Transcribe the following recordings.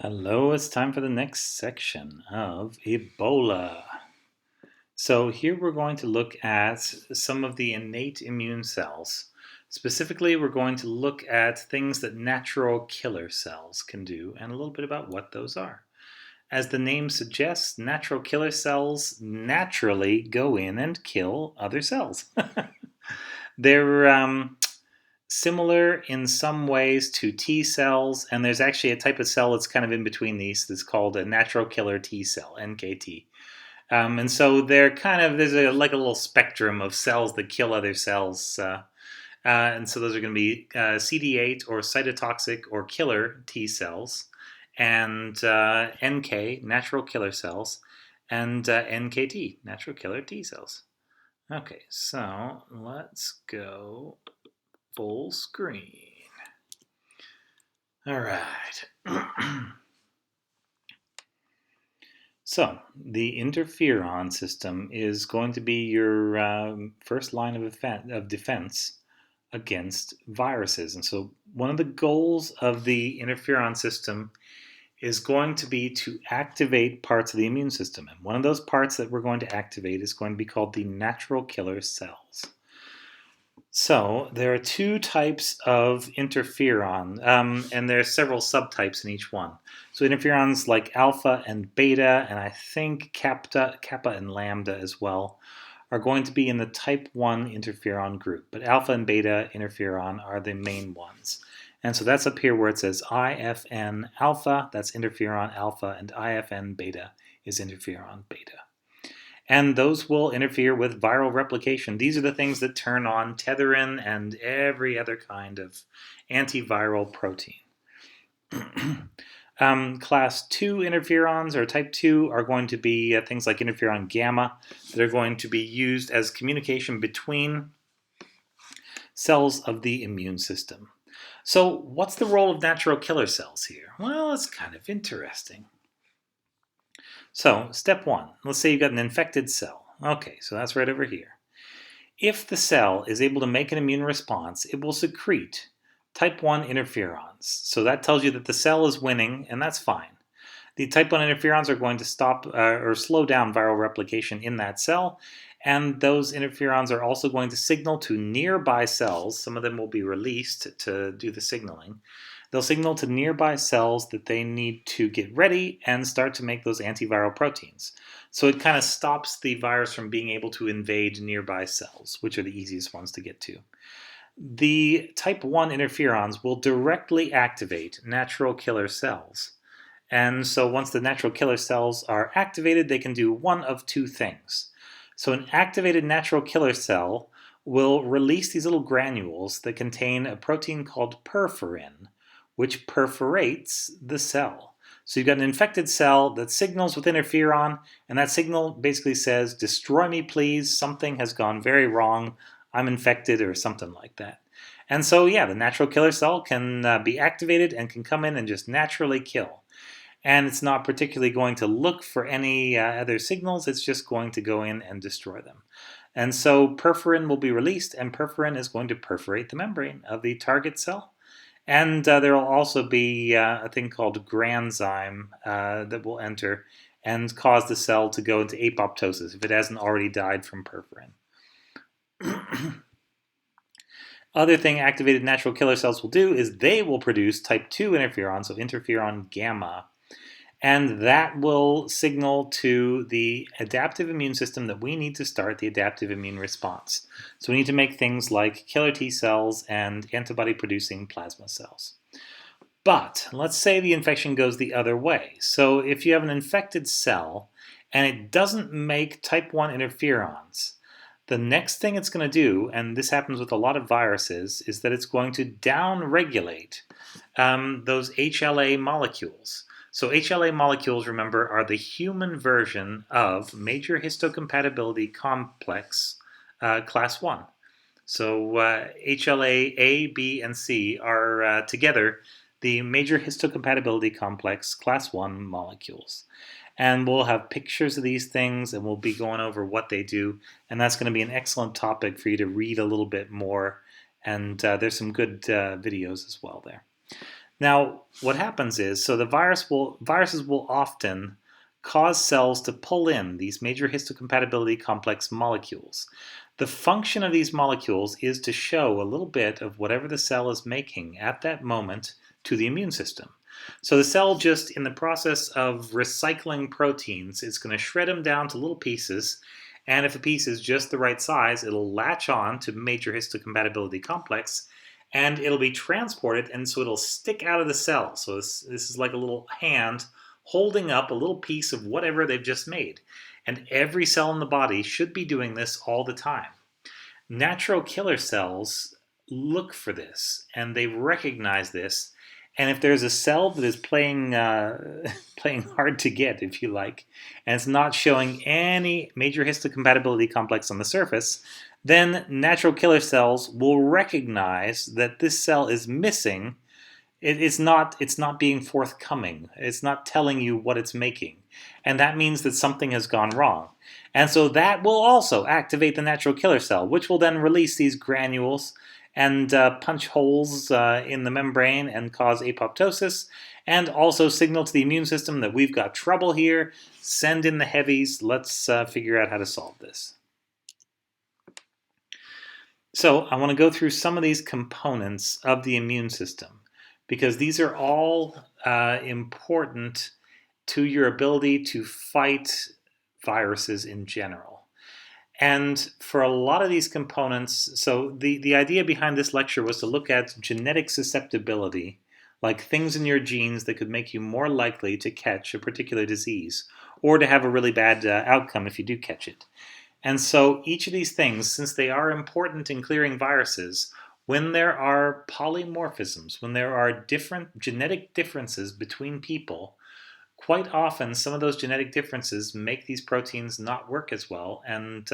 Hello, it's time for the next section of Ebola. So here we're going to look at some of the innate immune cells. Specifically, we're going to look at things that natural killer cells can do and a little bit about what those are. As the name suggests, natural killer cells naturally go in and kill other cells. They're similar in some ways to T cells, and there's actually a type of cell that's kind of in between these that's called a natural killer T cell, NKT. And so they're kind of like a little spectrum of cells that kill other cells. And so those are going to be CD8 or cytotoxic or killer T cells, and NK, natural killer cells, and NKT, natural killer T cells. Okay, so let's go full screen. All right. So the interferon system is going to be your first line of defense against viruses. And so one of the goals of the interferon system is going to be to activate parts of the immune system. And one of those parts that we're going to activate is going to be called the natural killer cells. So there are two types of interferon, and there are several subtypes in each one. So interferons like alpha and beta, and I think kappa and lambda as well, are going to be in the type 1 interferon group. But alpha and beta interferon are the main ones. And so that's up here where it says IFN alpha, that's interferon alpha, and IFN beta is interferon beta. And those will interfere with viral replication. These are the things that turn on tetherin and every other kind of antiviral protein. Class 2 interferons, or type 2, are going to be things like interferon gamma that are going to be used as communication between cells of the immune system. So what's the role of natural killer cells here? Well, it's kind of interesting. So, step 1, let's say you've got an infected cell. Okay, so that's right over here. If the cell is able to make an immune response, it will secrete type 1 interferons. So that tells you that the cell is winning, and that's fine. The type 1 interferons are going to stop or slow down viral replication in that cell, and those interferons are also going to signal to nearby cells. Some of them will be released to do the signaling. They'll signal to nearby cells that they need to get ready and start to make those antiviral proteins. So it kind of stops the virus from being able to invade nearby cells, which are the easiest ones to get to. The type 1 interferons will directly activate natural killer cells. And so once the natural killer cells are activated, they can do one of two things. So an activated natural killer cell will release these little granules that contain a protein called perforin, which perforates the cell. So you've got an infected cell that signals with interferon, and that signal basically says, destroy me please, something has gone very wrong, I'm infected, or something like that. And so yeah, the natural killer cell can be activated and can come in and just naturally kill. And it's not particularly going to look for any other signals, it's just going to go in and destroy them. And so perforin will be released, and perforin is going to perforate the membrane of the target cell. And there will also be a thing called granzyme that will enter and cause the cell to go into apoptosis if it hasn't already died from perforin. Other thing activated natural killer cells will do is they will produce type 2 interferon, so interferon gamma. And that will signal to the adaptive immune system that we need to start the adaptive immune response. So we need to make things like killer T cells and antibody-producing plasma cells. But let's say the infection goes the other way. So if you have an infected cell and it doesn't make type 1 interferons, the next thing it's going to do, and this happens with a lot of viruses, is that it's going to downregulate those HLA molecules. So HLA molecules, remember, are the human version of major histocompatibility complex class 1. So HLA A, B, and C are together the major histocompatibility complex class 1 molecules. And we'll have pictures of these things, and we'll be going over what they do. And that's going to be an excellent topic for you to read a little bit more. And there's some good videos as well there. Now, what happens is, so the viruses will often cause cells to pull in these major histocompatibility complex molecules. The function of these molecules is to show a little bit of whatever the cell is making at that moment to the immune system. So the cell, just in the process of recycling proteins, is going to shred them down to little pieces. And if a piece is just the right size, it'll latch on to major histocompatibility complex, and it'll be transported, and so it'll stick out of the cell. So this is like a little hand holding up a little piece of whatever they've just made. And every cell in the body should be doing this all the time. Natural killer cells look for this, and they recognize this. And if there's a cell that is playing playing hard to get, if you like, and it's not showing any major histocompatibility complex on the surface, then natural killer cells will recognize that this cell is missing. It's not being forthcoming. It's not telling you what it's making, and that means that something has gone wrong. And so that will also activate the natural killer cell, which will then release these granules and punch holes in the membrane and cause apoptosis, and also signal to the immune system that we've got trouble here. Send in the heavies. Let's figure out how to solve this. So I want to go through some of these components of the immune system, because these are all important to your ability to fight viruses in general. And for a lot of these components, so the idea behind this lecture was to look at genetic susceptibility, like things in your genes that could make you more likely to catch a particular disease, or to have a really bad outcome if you do catch it. And so each of these things, since they are important in clearing viruses, when there are polymorphisms, when there are different genetic differences between people, quite often some of those genetic differences make these proteins not work as well, and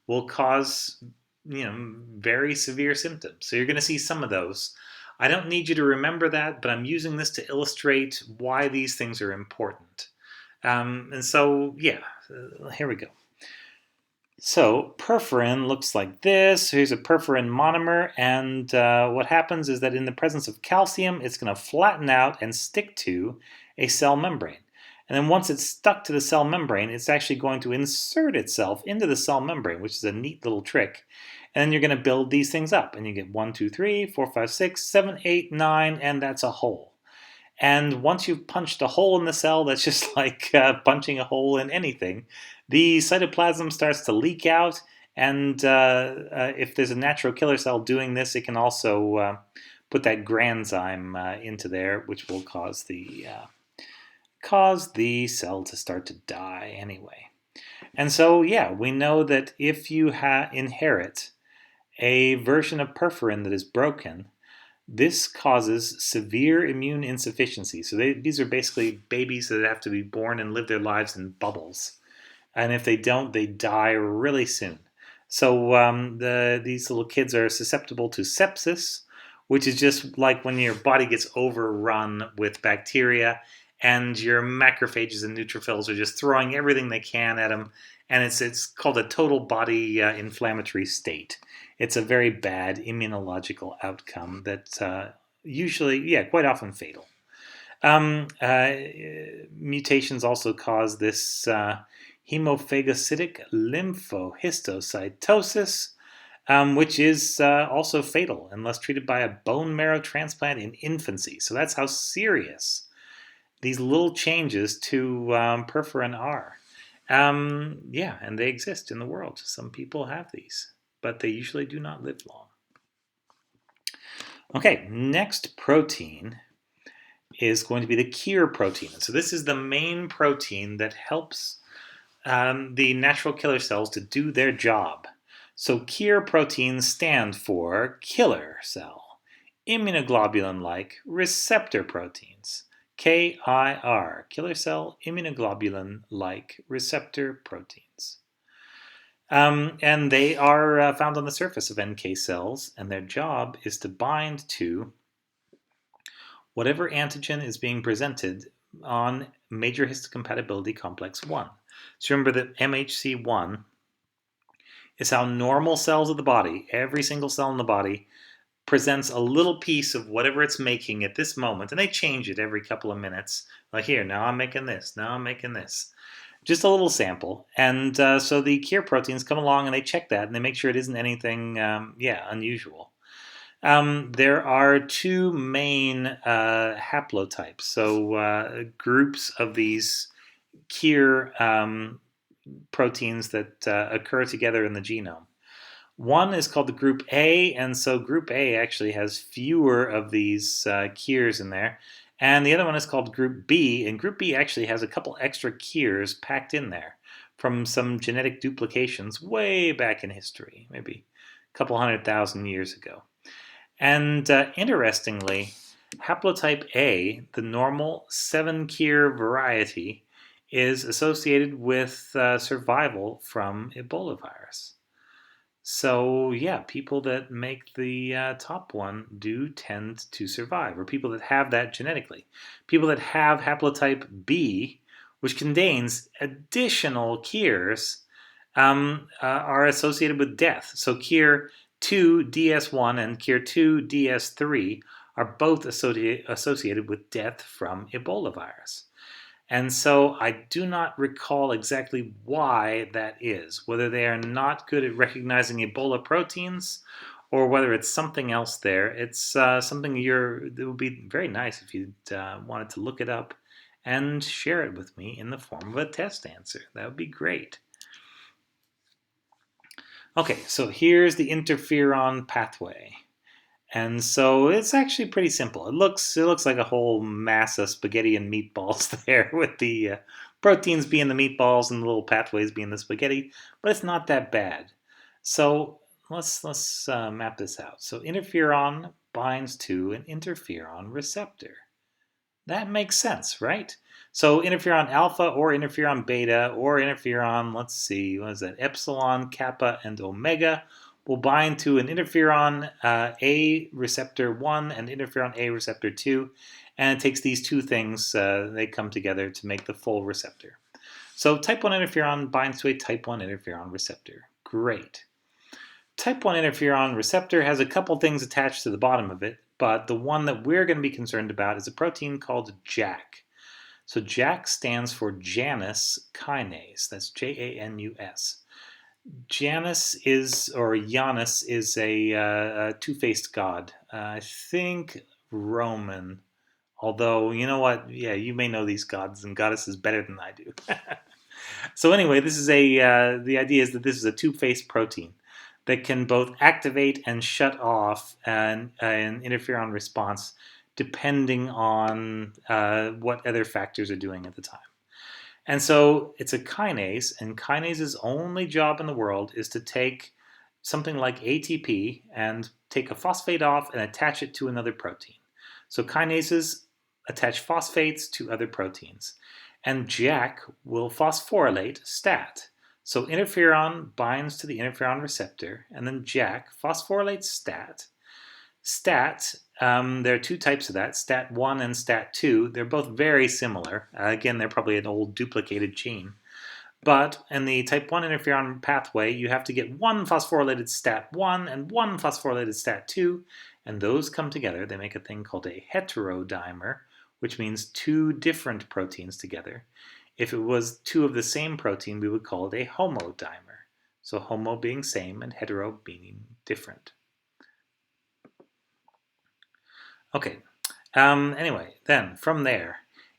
will cause very severe symptoms. So you're going to see some of those. I don't need you to remember that, but I'm using this to illustrate why these things are important. And so, here we go. So perforin looks like this. Here's a perforin monomer, and what happens is that in the presence of calcium, it's going to flatten out and stick to a cell membrane. And then once it's stuck to the cell membrane, it's actually going to insert itself into the cell membrane, which is a neat little trick. And then you're going to build these things up, and you get 1, 2, 3, 4, 5, 6, 7, 8, 9, and that's a hole. And once you've punched a hole in the cell, that's just like punching a hole in anything, the cytoplasm starts to leak out, and if there's a natural killer cell doing this, it can also put that granzyme into there, which will cause the cell to start to die anyway. And so, we know that if you inherit a version of perforin that is broken, this causes severe immune insufficiency. So these are basically babies that have to be born and live their lives in bubbles. And if they don't, they die really soon. So these little kids are susceptible to sepsis, which is just like when your body gets overrun with bacteria and your macrophages and neutrophils are just throwing everything they can at them. And it's called a total body inflammatory state. It's a very bad immunological outcome that's usually, quite often fatal. Mutations also cause this hemophagocytic lymphohistiocytosis, which is also fatal unless treated by a bone marrow transplant in infancy. So that's how serious these little changes to perforin are. And they exist in the world. Some people have these, but they usually do not live long. Okay, next protein is going to be the KIR protein. So this is the main protein that helps the natural killer cells to do their job. So KIR proteins stand for killer cell, immunoglobulin-like receptor proteins. KIR, killer cell immunoglobulin-like receptor proteins. And they are found on the surface of NK cells, and their job is to bind to whatever antigen is being presented on major histocompatibility complex 1. So remember that MHC1 is how normal cells of the body, every single cell in the body, presents a little piece of whatever it's making at this moment, and they change it every couple of minutes. Like here, now I'm making this, now I'm making this. Just a little sample. And so the cure proteins come along and they check that and they make sure it isn't anything, unusual. There are two main haplotypes, so groups of these cure proteins that occur together in the genome. One is called the group A, and so group A actually has fewer of these kiers in there. And the other one is called group B, and group B actually has a couple extra kiers packed in there from some genetic duplications way back in history, maybe a couple 100,000 years ago. And interestingly, haplotype A, the normal 7-kier variety, is associated with survival from Ebola virus. So yeah, people that make the top one do tend to survive, or people that have that genetically. People that have haplotype B, which contains additional kiers, are associated with death. So kier 2DS1 and kier 2DS3 are both associated with death from Ebola virus. And so I do not recall exactly why that is, whether they are not good at recognizing Ebola proteins or whether it's something else there. It's something it would be very nice if you wanted to look it up and share it with me in the form of a test answer. That would be great. Okay, so here's the interferon pathway. And so it's actually pretty simple. It looks like a whole mass of spaghetti and meatballs there, with the proteins being the meatballs and the little pathways being the spaghetti. But it's not that bad. So let's map this out. So interferon binds to an interferon receptor. That makes sense, right? So interferon alpha or interferon beta or interferon, let's see, what is that? Epsilon, kappa, and omega will bind to an interferon A receptor 1 and interferon A receptor 2. And it takes these two things, they come together to make the full receptor. So type 1 interferon binds to a type 1 interferon receptor. Great. Type 1 interferon receptor has a couple things attached to the bottom of it, but the one that we're going to be concerned about is a protein called JAK. So JAK stands for Janus kinase. That's Janus. Janus is a two-faced god. I think Roman. Although, you know what? Yeah, you may know these gods and goddesses better than I do. So anyway, the idea is that this is a two-faced protein that can both activate and shut off an interferon response depending on what other factors are doing at the time. And so it's a kinase, and kinase's only job in the world is to take something like ATP and take a phosphate off and attach it to another protein. So kinases attach phosphates to other proteins. And JAK will phosphorylate STAT. So interferon binds to the interferon receptor, and then JAK phosphorylates STAT. STAT, there are two types of that, STAT1 and STAT2. They're both very similar. Again, they're probably an old duplicated gene. But in the type 1 interferon pathway, you have to get one phosphorylated STAT1 and one phosphorylated STAT2, and those come together. They make a thing called a heterodimer, which means two different proteins together. If it was two of the same protein, we would call it a homodimer. So homo being same and hetero meaning different. Okay, anyway, then from there,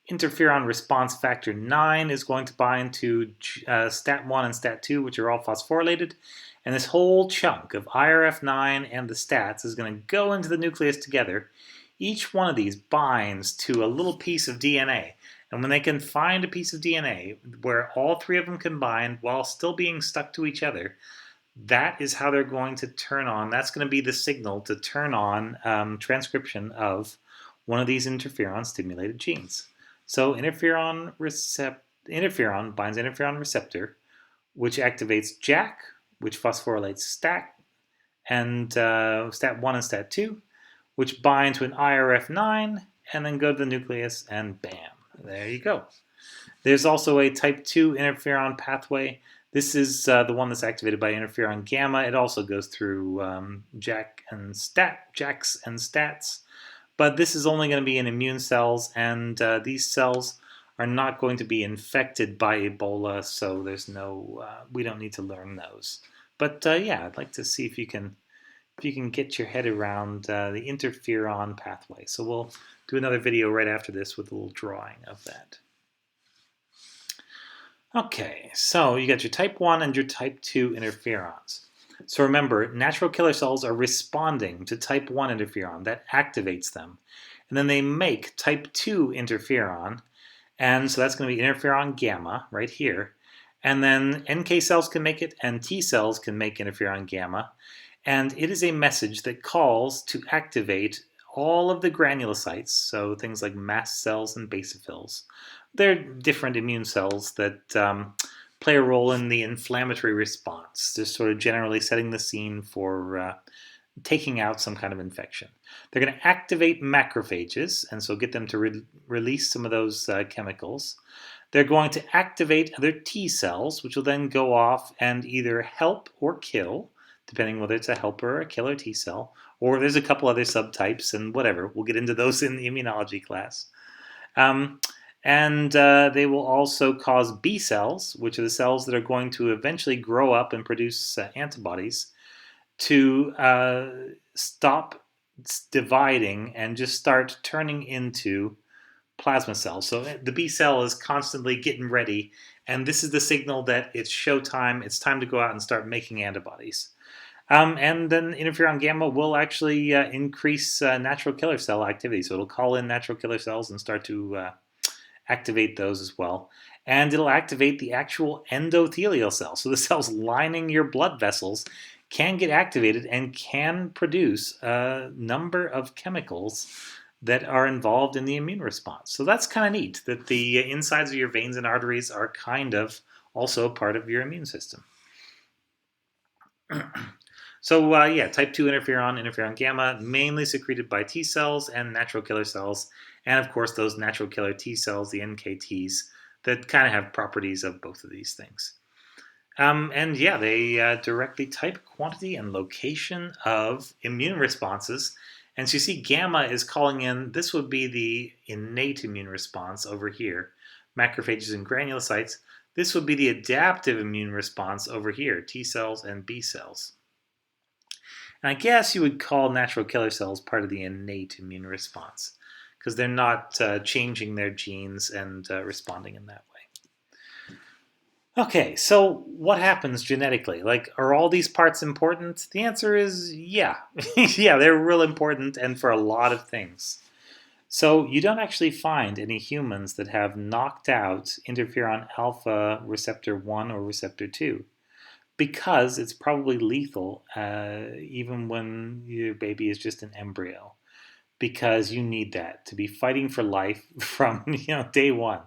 interferon response factor 9 is going to bind to STAT1 and STAT2, which are all phosphorylated. And this whole chunk of IRF9 and the STATs is going to go into the nucleus together. Each one of these binds to a little piece of DNA. And when they can find a piece of DNA where all three of them combine while still being stuck to each other, that is how they're going to turn on. That's going to be the signal to turn on transcription of one of these interferon-stimulated genes. So interferon binds interferon receptor, which activates JAK, which phosphorylates STAT, and STAT1 and STAT2, which bind to an IRF9, and then go to the nucleus, and bam, there you go. There's also a type 2 interferon pathway This is the one that's activated by interferon gamma. It also goes through JAKs and stats. But this is only going to be in immune cells, and these cells are not going to be infected by Ebola, so there's no, we don't need to learn those. But yeah, I'd like to see if you can get your head around the interferon pathway. So we'll do another video right after this with a little drawing of that. Okay, so you got your type 1 and your type 2 interferons. So remember, natural killer cells are responding to type 1 interferon. That activates them. And then they make type 2 interferon. And so that's going to be interferon gamma right here. And then NK cells can make it, and T cells can make interferon gamma. And it is a message that calls to activate all of the granulocytes, so things like mast cells and basophils. They're different immune cells that play a role in the inflammatory response, just sort of generally setting the scene for taking out some kind of infection. They're going to activate macrophages, and so get them to release some of those chemicals. They're going to activate other T cells, which will then go off and either help or kill, depending whether it's a helper or a killer T cell, or there's a couple other subtypes and whatever. We'll get into those in the immunology class. And they will also cause B cells, which are the cells that are going to eventually grow up and produce antibodies, to stop dividing and just start turning into plasma cells. So the B cell is constantly getting ready, and this is the signal that it's showtime, it's time to go out and start making antibodies. And then interferon gamma will actually increase natural killer cell activity. So it'll call in natural killer cells and start to activate those as well. And it'll activate the actual endothelial cells. So the cells lining your blood vessels can get activated and can produce a number of chemicals that are involved in the immune response. So that's kind of neat, that the insides of your veins and arteries are kind of also part of your immune system. So yeah, type 2 interferon gamma, mainly secreted by T cells and natural killer cells, and of course those natural killer T cells, the NKTs, that kind of have properties of both of these things. And yeah, they directly type, quantity, and location of immune responses. And so you see gamma is calling in, this would be the innate immune response over here, macrophages and granulocytes. This would be the adaptive immune response over here, T cells and B cells. And I guess you would call natural killer cells part of the innate immune response, because they're not changing their genes and responding in that way. Okay, so what happens genetically? Like, are all these parts important? The answer is yeah. Yeah, they're real important and for a lot of things. So you don't actually find any humans that have knocked out interferon alpha receptor 1 or receptor 2, because it's probably lethal even when your baby is just an embryo, because you need that to be fighting for life from day one.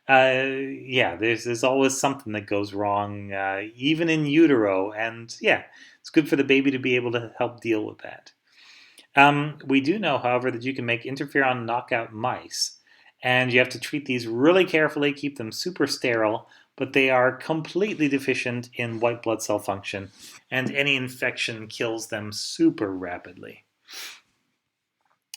Yeah, there's always something that goes wrong, even in utero, and yeah, it's good for the baby to be able to help deal with that. We do know, however, that you can make interferon knockout mice, and you have to treat these really carefully, keep them super sterile, but they are completely deficient in white blood cell function, and any infection kills them super rapidly.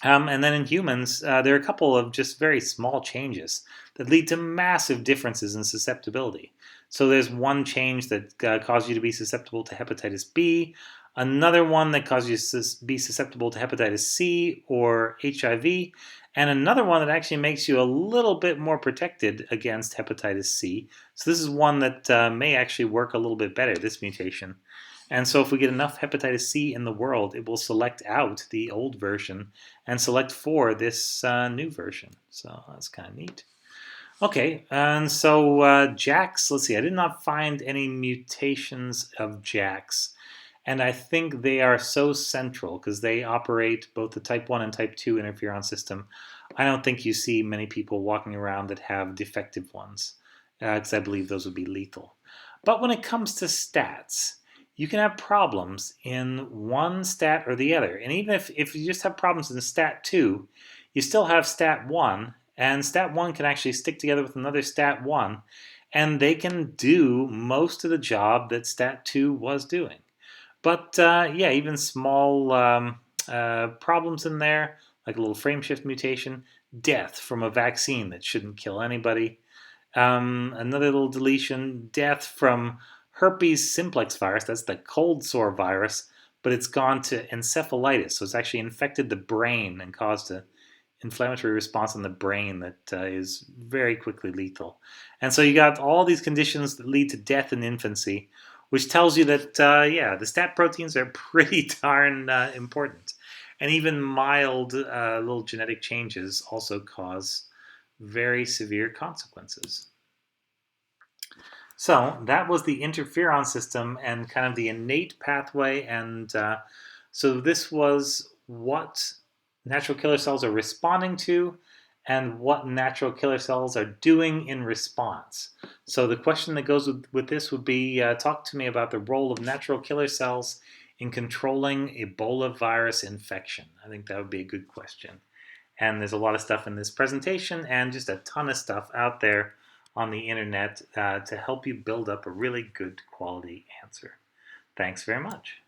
And then in humans, there are a couple of just very small changes that lead to massive differences in susceptibility. So there's one change that causes you to be susceptible to hepatitis B, another one that causes you to be susceptible to hepatitis C or HIV, and another one that actually makes you a little bit more protected against hepatitis C. So this is one that may actually work a little bit better, this mutation. And so if we get enough hepatitis C in the world, it will select out the old version and select for this new version. So that's kind of neat. Okay, and so JAKs, let's see, I did not find any mutations of JAKs. And I think they are so central because they operate both the type 1 and type 2 interferon system. I don't think you see many people walking around that have defective ones, because I believe those would be lethal. But when it comes to stats, you can have problems in one stat or the other. And even if you just have problems in stat 2, you still have stat 1, and stat 1 can actually stick together with another stat 1. and they can do most of the job that STAT2 was doing. But yeah, even small problems in there, like a little frameshift mutation, death from a vaccine that shouldn't kill anybody, another little deletion, death from herpes simplex virus, that's the cold sore virus, but it's gone to encephalitis, so it's actually infected the brain and caused an inflammatory response in the brain that is very quickly lethal. And so you got all these conditions that lead to death in infancy, which tells you that, yeah, the STAT proteins are pretty darn important. And even mild little genetic changes also cause very severe consequences. So that was the interferon system and kind of the innate pathway. And so this was what natural killer cells are responding to and what natural killer cells are doing in response. So the question that goes with this would be, talk to me about the role of natural killer cells in controlling Ebola virus infection. I think that would be a good question. And there's a lot of stuff in this presentation and just a ton of stuff out there on the internet to help you build up a really good quality answer. Thanks very much.